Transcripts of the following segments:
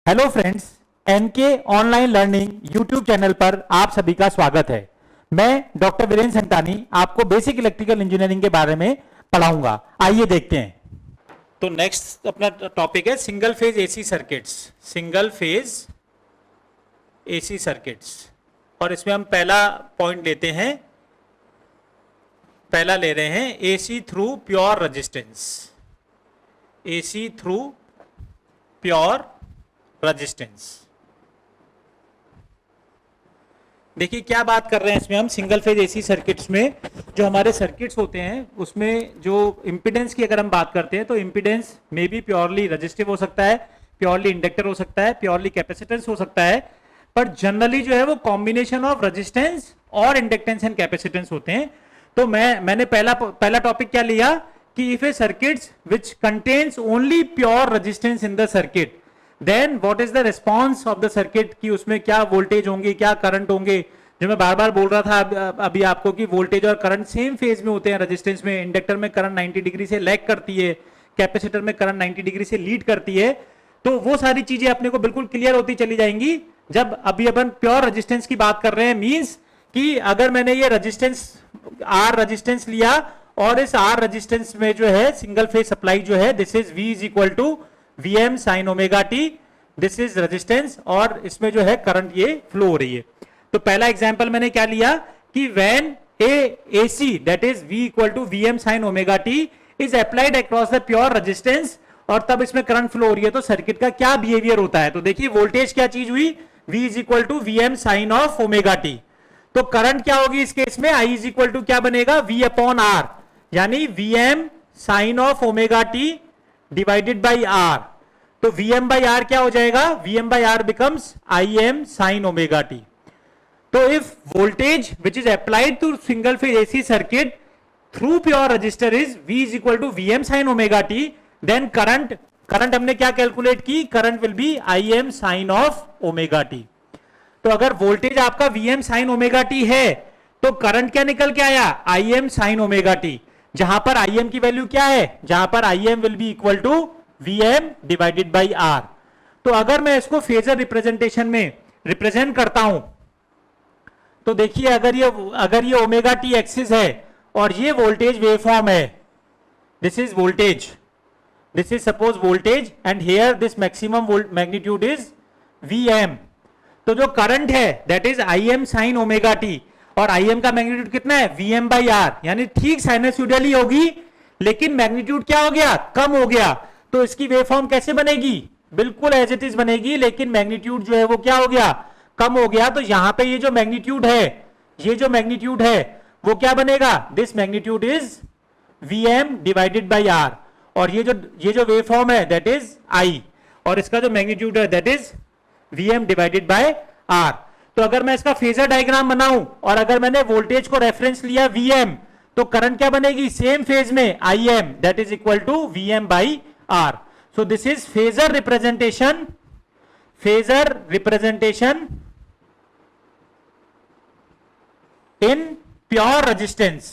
Hello friends, NK online learning YouTube channel पर आप सभी का स्वागत है। मैं डॉक्टर वीरेंद्र संतानी आपको बेसिक इलेक्ट्रिकल इंजीनियरिंग के बारे में पढ़ाऊंगा। आइए देखते हैं। तो नेक्स्ट अपना टॉपिक है single phase AC circuits. Single phase AC circuits, और इसमें हम पहला पॉइंट लेते हैं। पहला ले रहे हैं AC through pure resistance. AC through pure resistance. देखिए क्या बात कर रहे हैं इसमें हम सिंगल फेज एसी सर्किट्स में। जो हमारे सर्किट्स होते हैं उसमें जो इंपिडेंस की अगर हम बात करते हैं तो इंपिडेंस में भी प्योरली रेजिस्टिव हो सकता है, प्योरली इंडक्टर हो सकता है, प्योरली कैपेसिटेंस हो सकता है, पर जनरली जो है वो कॉम्बिनेशन ऑफ रेजिस्टेंस और इंडक्टेंस एंड कैपेसिटेंस होते हैं। तो मैंने पहला टॉपिक क्या लिया कि if a circuits which contains only pure resistance in the circuit, then what is the response of the circuit, कि उसमें क्या वोल्टेज होंगे, क्या करंट होंगे। जो मैं बार बार बोल रहा था अभी आपको कि वोल्टेज और करंट सेम फेज में होते हैं। रेजिस्टेंस में, इंडक्टर में करंट 90 डिग्री से लैग करती है, कैपेसिटर में करंट 90 डिग्री से लीड करती है। तो वो सारी चीजें अपने को बिल्कुल क्लियर होती चली जाएंगी जब अभी अपन प्योर रेजिस्टेंस की बात कर रहे हैं। मींस कि अगर मैंने ये रेजिस्टेंस आर रेजिस्टेंस लिया और इस आर रेजिस्टेंस में जो है सिंगल फेज सप्लाई जो है, this is V is equal to Vm sin omega t, this is resistance, और इसमें जो है करंट ये फ्लो हो रही है। तो पहला एग्जांपल मैंने क्या लिया कि when a AC that is V equal to Vm sin omega t is applied across the pure resistance, और तब इसमें करंट फ्लो हो रही है, तो सर्किट का क्या बिहेवियर होता है। तो देखिए वोल्टेज क्या चीज हुई, V is equal to Vm sin of omega t. तो करंट क्या होगी इस केस में, I इज इक्वल टू क्या बनेगा, V अपॉन R, यानी Vm sin of omega t divided by R। तो Vm बाई R क्या हो जाएगा, Vm by R becomes Im sin omega t. तो if voltage which is applied to single phase AC circuit through pure resistor is V is equal to Vm sin omega t, then current हमने क्या calculate की, current will be Im sin of omega t. तो अगर voltage आपका Vm sin omega T है तो current क्या निकल के आया, Im sin ओमेगा टी, जहां पर Im की वैल्यू क्या है, जहां पर Im will be equal to Vm divided by R। तो अगर मैं इसको फेजर रिप्रेजेंटेशन में रिप्रेजेंट करता हूं तो देखिए अगर ये ओमेगा टी एक्सिस है और ये वोल्टेज वेवफॉर्म है, this is voltage, this is suppose voltage, and here this maximum magnitude is Vm। तो जो करंट है that is Im sin omega T, और Im का मैग्नीट्यूड कितना है, Vm बाई R, यानी ठीक साइनसोइडल ही होगी, लेकिन मैग्नीट्यूड क्या हो गया, कम हो गया। तो इसकी वेवफॉर्म कैसे बनेगी, बिल्कुल एज इट इज बनेगी, लेकिन मैग्नीट्यूड जो है वो क्या हो गया, कम हो गया। तो यहां पे ये जो मैग्नीट्यूड है वो क्या बनेगा, this magnitude is Vm divided by R, और ये जो वेवफॉर्म है दैट इज I, और इसका जो मैग्नीट्यूड है that is Vm divided by R। तो अगर मैं इसका फेजर डायग्राम बनाऊं और अगर मैंने वोल्टेज को रेफरेंस लिया Vm, तो करंट क्या बनेगी, सेम फेज में Im that is equal to Vm by R। So this is phasor representation in pure resistance।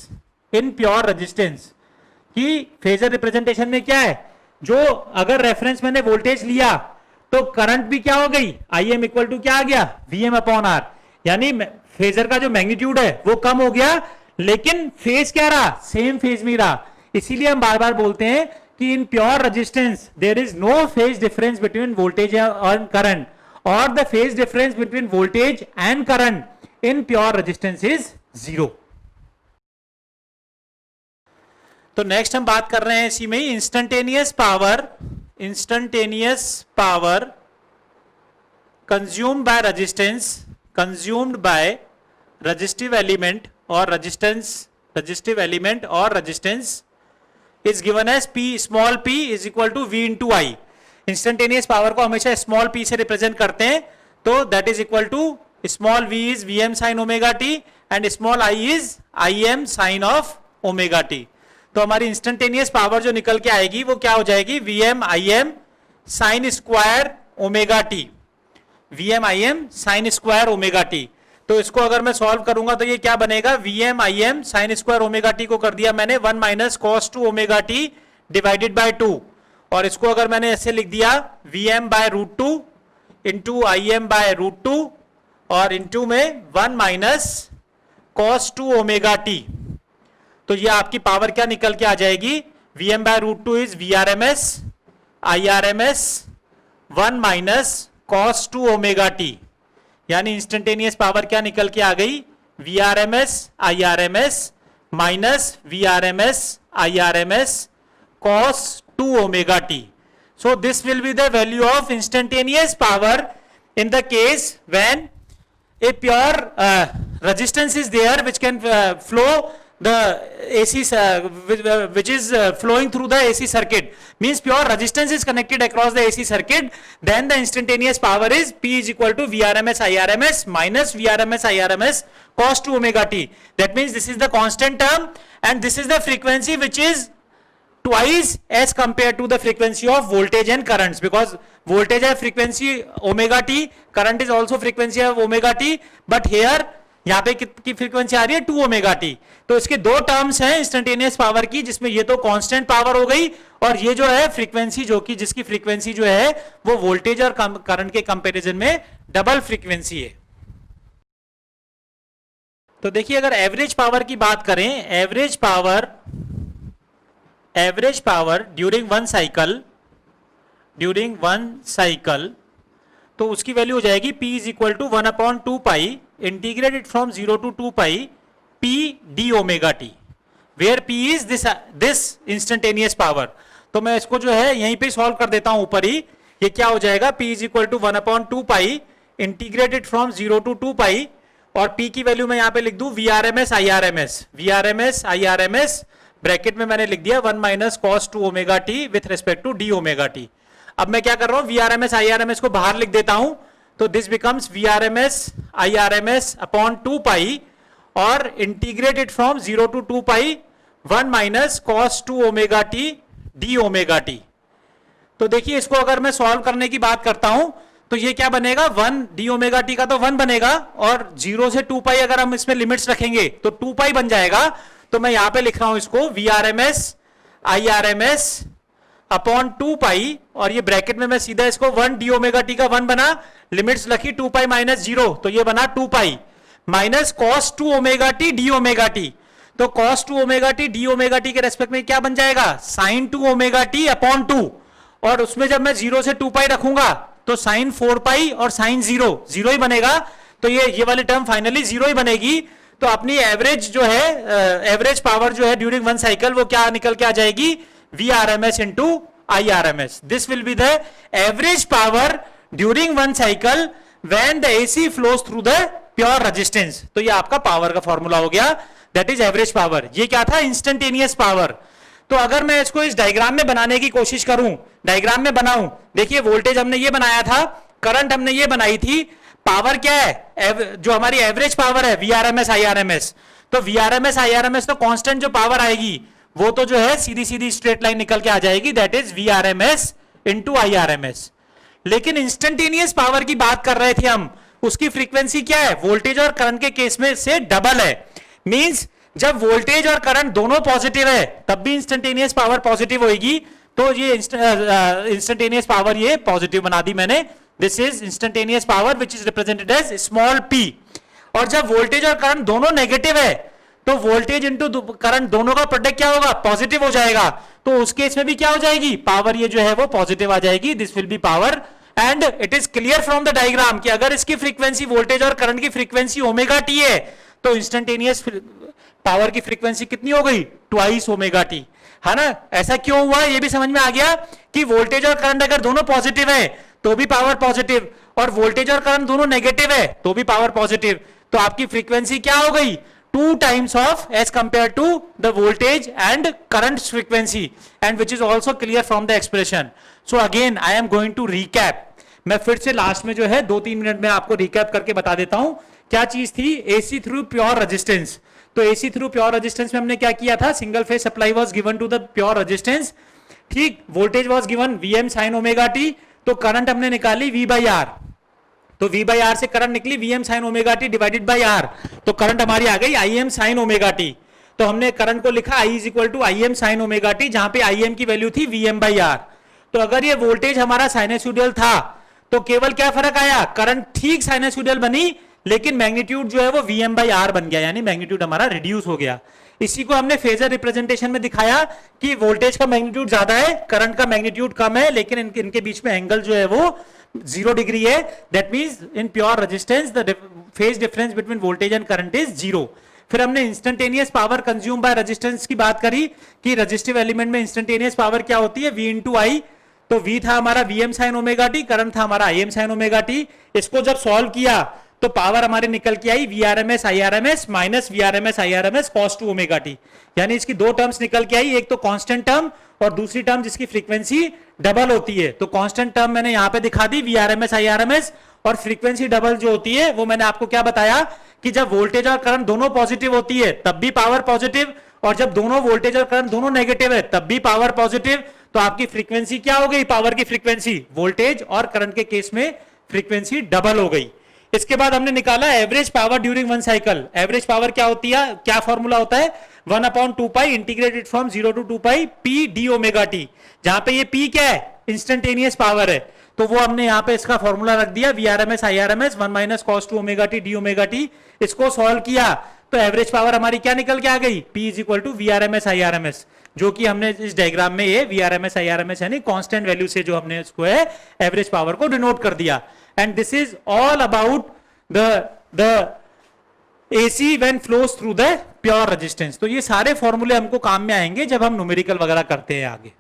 कि फेजर रिप्रेजेंटेशन में क्या है, जो अगर रेफरेंस मैंने वोल्टेज लिया तो करंट भी क्या हो गई, Im इक्वल टू क्या आ गया, Vm अपॉन R, यानी फेजर का जो मैग्नीट्यूड है वो कम हो गया, लेकिन फेज क्या रहा, सेम फेज में रहा। इसीलिए हम बार बार बोलते हैं कि in pure resistance there is no phase difference between voltage and current, और the phase difference between voltage and current in pure resistance is 0। तो नेक्स्ट हम बात कर रहे हैं इसी में ही instantaneous power consumed by resistive element और resistance is given as P, small p is equal to V into I। Instantaneous power को हमेशा स्मॉल p से रिप्रेजेंट करते हैं, तो that is equal to small v is Vm sin omega t and small I is Im sin of omega t. तो हमारी instantaneous power जो निकल के आएगी वो क्या हो जाएगी, Vm Im sin square omega T, Vm Im sin square omega t. तो इसको अगर मैं सॉल्व करूंगा तो ये क्या बनेगा, Vm Im sin square omega t को कर दिया मैंने 1 minus cos 2 omega t divided by 2, और इसको अगर मैंने ऐसे लिख दिया Vm by root 2 into I M by root two और इंटू में 1 minus cos two omega t. तो ये आपकी पावर क्या निकल के आ जाएगी, V M by root two is V R M S I R M S 1 minus cos two omega t, यानी इंस्टेंटेनियस पावर क्या निकल के आ गई, V R M S I R M S minus V R M S I R M S cos 2 omega t. So this will be the value of instantaneous power in the case when a pure resistance is there which can flow the AC which is flowing through the AC circuit, means pure resistance is connected across the AC circuit, then the instantaneous power is P is equal to VRMS IRMS minus VRMS IRMS cos 2 omega t. That means this is the constant term and this is the frequency which is twice as compared to the frequency of voltage and currents, because voltage है frequency omega t, current is also frequency of omega t, but here यहाँ पे कितनी frequency आ रही है 2 omega t. तो इसके दो terms हैं इंस्टेंटेनियस पावर की, जिसमें ये तो कांस्टेंट पावर हो गई और ये जो है फ्रीक्वेंसी जो कि जिसकी फ्रीक्वेंसी जो है वो वोल्टेज और करंट के कंपैरिजन में डबल फ्रीक्वेंसी है। तो देखिए अगर एवरेज पावर की बात करें, average power during one cycle तो उसकी वैल्यू हो जाएगी P is equal to 1/2 pi integrated from 0 to 2 pi P d omega t, where P is this instantaneous power. तो मैं इसको जो है यहीं पे सॉल्व कर देता हूं ऊपर ही। ये क्या हो जाएगा, P is equal to 1/2 pi integrated from 0 to 2 pi और P की वैल्यू मैं यहां पे लिख दूं VRMS IRMS ब्रैकेट में मैंने लिख दिया 1 minus cos 2 omega t with respect to d omega t. अब मैं क्या कर रहा हूं, VRMS IRMS को बाहर लिख देता हूं, तो this becomes VRMS IRMS upon 2 pi और integrated from 0 to 2 pi 1 minus cos 2 omega t d omega t. तो देखिए इसको अगर मैं सॉल्व करने की बात करता हूं तो ये क्या बनेगा, 1 डी ओमेगा टी का तो 1 बनेगा और 0 से 2 पाई अगर हम इसमें लिमिट्स रखेंगे तो 2 पाई बन जाएगा। तो मैं यहां पे लिख रहा हूं इसको VRMS IRMS अपॉन 2 पाई और ये ब्रैकेट में मैं सीधा इसको 1 डी ओमेगा टी का 1 बना, लिमिट्स रखी 2 पाई माइनस 0 तो ये बना 2 pi minus cos 2 omega t d omega t. तो cos 2 omega t d omega t के रेस्पेक्ट में क्या बन जाएगा, साइन 2 ओमेगा टी अपॉन 2 और उसमें जब मैं 0 से 2 पाई रखूंगा तो साइन 4 पाई और साइन 0 ही बनेगा। तो ये वाली टर्म फाइनली 0 ही बनेगी। तो अपनी एवरेज जो है एवरेज पावर जो है ड्यूरिंग वन साइकिल वो क्या निकल के आ जाएगी, VRMS into IRMS। This will be the average power during one cycle when the AC flows through the pure resistance. तो ये आपका पावर का फॉर्मूला हो गया, दैट इज एवरेज पावर। ये क्या था, इंस्टेंटेनियस पावर। तो अगर मैं इसको इस डायग्राम में बनाने की कोशिश करूं, डायग्राम में बनाऊं, देखिए वोल्टेज हमने ये बनाया था, करंट हमने ये बनाई थी, पावर क्या है, जो हमारी एवरेज पावर है VRMS IRMS। तो VRMS IRMS तो कांस्टेंट जो पावर आएगी वो तो जो है सीधी सीधी स्ट्रेट लाइन निकल के आ जाएगी, that is VRMS into IRMS। लेकिन इंस्टेंटेनियस पावर की बात कर रहे थे हम, उसकी फ्रीक्वेंसी क्या है, वोल्टेज और करंट के केस में से डबल है। मींस जब वोल्टेज और करंट दोनों पॉजिटिव है तब भी इंस्टेंटेनियस पावर पॉजिटिव होगी। तो ये इंस्टेंटेनियस पावर ये पॉजिटिव बना दी मैंने, this is instantaneous power which is represented as small p। और जब वोल्टेज और करंट दोनों नेगेटिव है तो वोल्टेज इंटू करंट दोनों का प्रोडक्ट क्या होगा, पॉजिटिव हो जाएगा। तो उस केस में भी क्या हो जाएगी, पावर ये जो है वो पॉजिटिव आ जाएगी, this will be power. And it is clear from the diagram कि अगर इसकी फ्रीक्वेंसी वोल्टेज और करंट की फ्रीक्वेंसी ओमेगा टी है तो इंस्टेंटेनियस पावर की फ्रीक्वेंसी कितनी हो गई, ट्वाइस ओमेगा टी, है ना। ऐसा क्यों हुआ ये भी समझ में आ गया कि वोल्टेज और करंट अगर दोनों पॉजिटिव है तो भी पावर पॉजिटिव, और वोल्टेज और करंट दोनों नेगेटिव है तो भी पावर पॉजिटिव। तो आपकी फ्रीक्वेंसी क्या हो गई, 2 times of as compared to the voltage and current frequency, and which is also clear from the expression. So again I am going to recap. मैं फिर से लास्ट में जो है 2-3 मिनट में आपको रिकैप करके बता देता हूं क्या चीज थी AC थ्रू प्योर रेजिस्टेंस। तो AC थ्रू प्योर रेजिस्टेंस में हमने क्या किया था, single phase supply was given to the pure resistance, ठीक, voltage was given Vm sin omega t, तो करंट हमने निकाली V/R, तो V/R से करंट निकली Vm sin omega t divided bye R, तो करंट हमारी आ गई Im sin ओमेगा टी। तो हमने करंट को लिखा I is equal to Im sin omega t, जहां पे Im की वैल्यू थी Vm/R। तो अगर ये वोल्टेज हमारा साइनसोइडल था तो केवल क्या फर्क आया, करंट ठीक साइनसोइडल बनी, लेकिन मैग्नीट्यूड जो है वो Vm by R बन गया, यानी मैग्नीट्यूड हमारा रिड्यूस हो गया। इसी को हमने फेजर रिप्रेजेंटेशन में दिखाया कि वोल्टेज का मैग्नीट्यूड ज्यादा है, करंट का मैग्नीट्यूड कम है, लेकिन इनके बीच में एंगल जो है वो 0 डिग्री है। That means in pure resistance the phase difference between voltage and current is 0। फिर हमने instantaneous power consume by resistance की बात करी कि रेजिस्टिव एलिमेंट में इंस्टेंटेनियस पावर क्या होती है, V इंटू आई। तो V था हमारा Vm sine omega T, current था हमारा Im साइन ओमेगा टी। इसको जब सॉल्व किया तो पावर हमारी निकल के आई Vrms Irms minus Vrms Irms cos 2 omega t, यानी इसकी दो टर्म्स निकल के आई, एक तो कांस्टेंट टर्म और दूसरी टर्म जिसकी फ्रीक्वेंसी डबल होती है। तो कांस्टेंट टर्म मैंने यहां पे दिखा दी Vrms Irms, और फ्रीक्वेंसी डबल जो होती है वो मैंने आपको क्या बताया कि जब वोल्टेज और करंट दोनों पॉजिटिव होती है तब भी पावर पॉजिटिव, और जब दोनों वोल्टेज और करंट दोनों नेगेटिव है तब भी पावर पॉजिटिव। तो आपकी फ्रीक्वेंसी क्या हो गई, पावर की फ्रीक्वेंसी, वोल्टेज और करंट के केस में फ्रीक्वेंसी डबल हो गई। इसके बाद हमने निकाला average power during one cycle. Average power क्या होती है, क्या फॉर्मूला होता है, 1/2 pi integrated from 0 to 2 pi p d omega t, जहां पे ये पी क्या है, इंस्टेंटेनियस पावर है। तो वो हमने यहाँ पे इसका फॉर्मूला रख दिया Vrms Irms 1 minus cos 2 omega t d omega T. इसको सॉल्व किया तो एवरेज पावर हमारी क्या निकल के आ गई, P is equal to Vrms Irms, जो कि हमने इस डायग्राम में ये Vrms Irms यानी कांस्टेंट वैल्यू से जो हमने इसको है एवरेज पावर को डिनोट कर दिया। And this is all about the AC when flows through the pure resistance. तो ये सारे फॉर्मूले हमको काम में आएंगे जब हम न्यूमेरिकल वगैरह करते हैं आगे।